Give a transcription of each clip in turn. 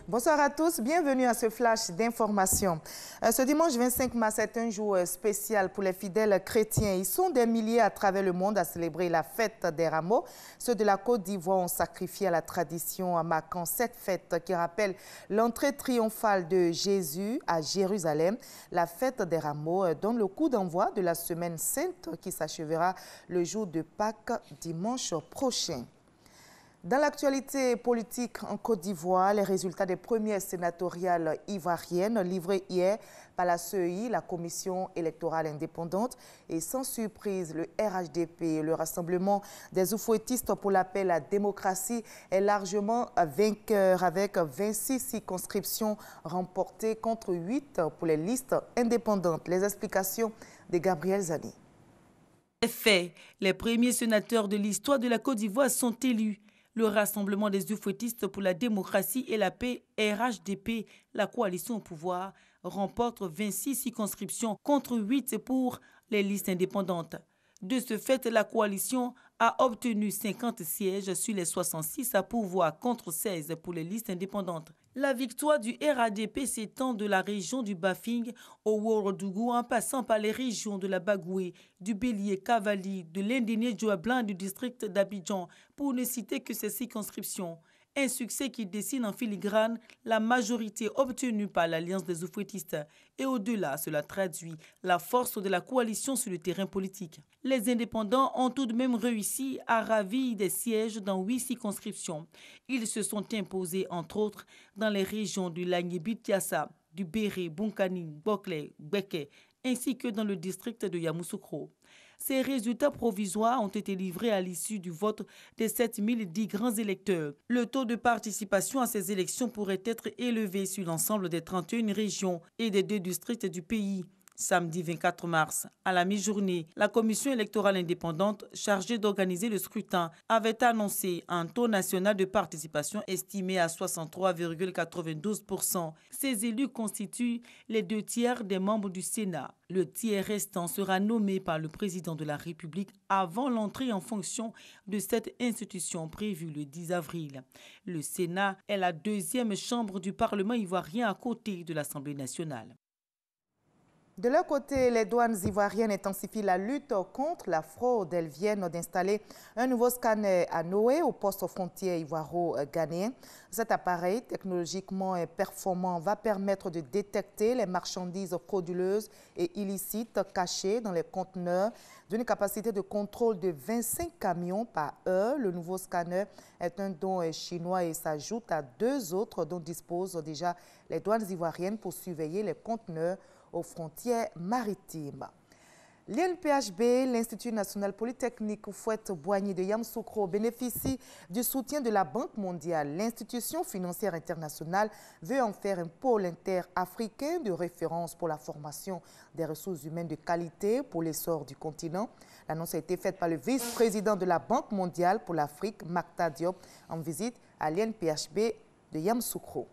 Bonsoir à tous, bienvenue à ce flash d'information. Ce dimanche 25 mars est un jour spécial pour les fidèles chrétiens. Ils sont des milliers à travers le monde à célébrer la fête des rameaux. Ceux de la Côte d'Ivoire ont sacrifié à la tradition en marquant cette fête qui rappelle l'entrée triomphale de Jésus à Jérusalem. La fête des rameaux donne le coup d'envoi de la semaine sainte qui s'achèvera le jour de Pâques dimanche prochain. Dans l'actualité politique en Côte d'Ivoire, les résultats des premières sénatoriales ivoiriennes livrées hier par la CEI, la Commission électorale indépendante, et sans surprise, le RHDP, le Rassemblement des oufouettistes pour l'appel à la démocratie, est largement vainqueur avec 26 circonscriptions remportées contre 8 pour les listes indépendantes. Les explications de Gabriel Zani. Fait, les premiers sénateurs de l'histoire de la Côte d'Ivoire sont élus. Le Rassemblement des oufouettistes pour la démocratie et la paix, RHDP, la coalition au pouvoir, remporte 26 circonscriptions contre 8 pour les listes indépendantes. De ce fait, la coalition a obtenu 50 sièges sur les 66 à pourvoir contre 16 pour les listes indépendantes. La victoire du RHDP s'étend de la région du Bafing au Ouagadougou en passant par les régions de la Bagoué, du Bélier, Cavali, de l'Indéné-Djoablan et du district d'Abidjan, pour ne citer que ces circonscriptions. Un succès qui dessine en filigrane la majorité obtenue par l'Alliance des oufouettistes. Et au-delà, cela traduit la force de la coalition sur le terrain politique. Les indépendants ont tout de même réussi à ravir des sièges dans 8 circonscriptions. Ils se sont imposés, entre autres, dans les régions du Lagné-Bitiassa, du Béré, Bunkani, Boklé, Beke, ainsi que dans le district de Yamoussoukro. Ces résultats provisoires ont été livrés à l'issue du vote des 7010 grands électeurs. Le taux de participation à ces élections pourrait être élevé sur l'ensemble des 31 régions et des 2 districts du pays. Samedi 24 mars, à la mi-journée, la Commission électorale indépendante chargée d'organiser le scrutin avait annoncé un taux national de participation estimé à 63,92%. Ces élus constituent les 2 tiers des membres du Sénat. Le tiers restant sera nommé par le président de la République avant l'entrée en fonction de cette institution prévue le 10 avril. Le Sénat est la 2e chambre du Parlement ivoirien à côté de l'Assemblée nationale. De leur côté, les douanes ivoiriennes intensifient la lutte contre la fraude. Elles viennent d'installer un nouveau scanner à Noé au poste frontière ivoiro-ghanéen. Cet appareil technologiquement performant va permettre de détecter les marchandises frauduleuses et illicites cachées dans les conteneurs d'une capacité de contrôle de 25 camions par heure. Le nouveau scanner est un don chinois et s'ajoute à 2 autres dont disposent déjà les douanes ivoiriennes pour surveiller les conteneurs aux frontières maritimes. L'INPHB, l'Institut national polytechnique Houphouët-Boigny de Yamoussoukro, bénéficie du soutien de la Banque mondiale. L'institution financière internationale veut en faire un pôle interafricain de référence pour la formation des ressources humaines de qualité pour l'essor du continent. L'annonce a été faite par le vice-président de la Banque mondiale pour l'Afrique, Mactar Diop, en visite à l'INPHB de Yamoussoukro.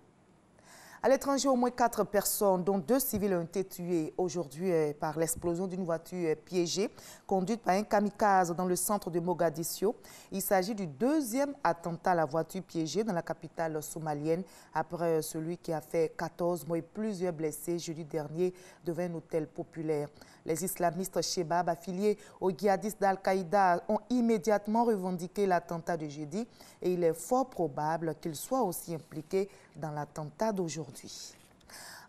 À l'étranger, au moins 4 personnes, dont 2 civils, ont été tuées aujourd'hui par l'explosion d'une voiture piégée conduite par un kamikaze dans le centre de Mogadiscio. Il s'agit du 2e attentat à la voiture piégée dans la capitale somalienne après celui qui a fait 14 morts et plusieurs blessés jeudi dernier devant un hôtel populaire. Les islamistes Shebab, affiliés aux djihadistes d'Al-Qaïda, ont immédiatement revendiqué l'attentat de jeudi et il est fort probable qu'ils soient aussi impliqués dans l'attentat d'aujourd'hui.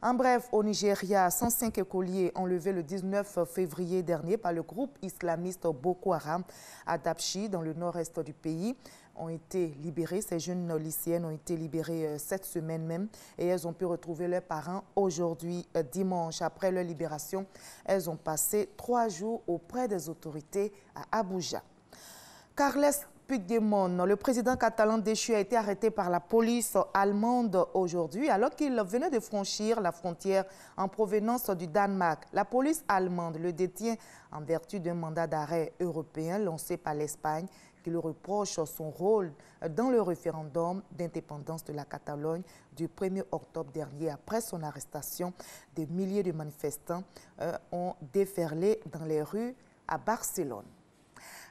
En bref, au Nigeria, 105 écoliers enlevés le 19 février dernier par le groupe islamiste Boko Haram à Dapchi, dans le nord-est du pays, ont été libérés. Ces jeunes lycéennes ont été libérées cette semaine même et elles ont pu retrouver leurs parents aujourd'hui, dimanche. Après leur libération, elles ont passé 3 jours auprès des autorités à Abuja. Carles Puigdemont, le président catalan déchu, a été arrêté par la police allemande aujourd'hui alors qu'il venait de franchir la frontière en provenance du Danemark. La police allemande le détient en vertu d'un mandat d'arrêt européen lancé par l'Espagne qui lui reproche son rôle dans le référendum d'indépendance de la Catalogne du 1er octobre dernier. Après son arrestation, des milliers de manifestants ont déferlé dans les rues à Barcelone.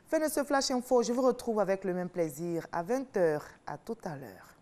Fin de ce Flash Info, je vous retrouve avec le même plaisir à 20 h. À tout à l'heure.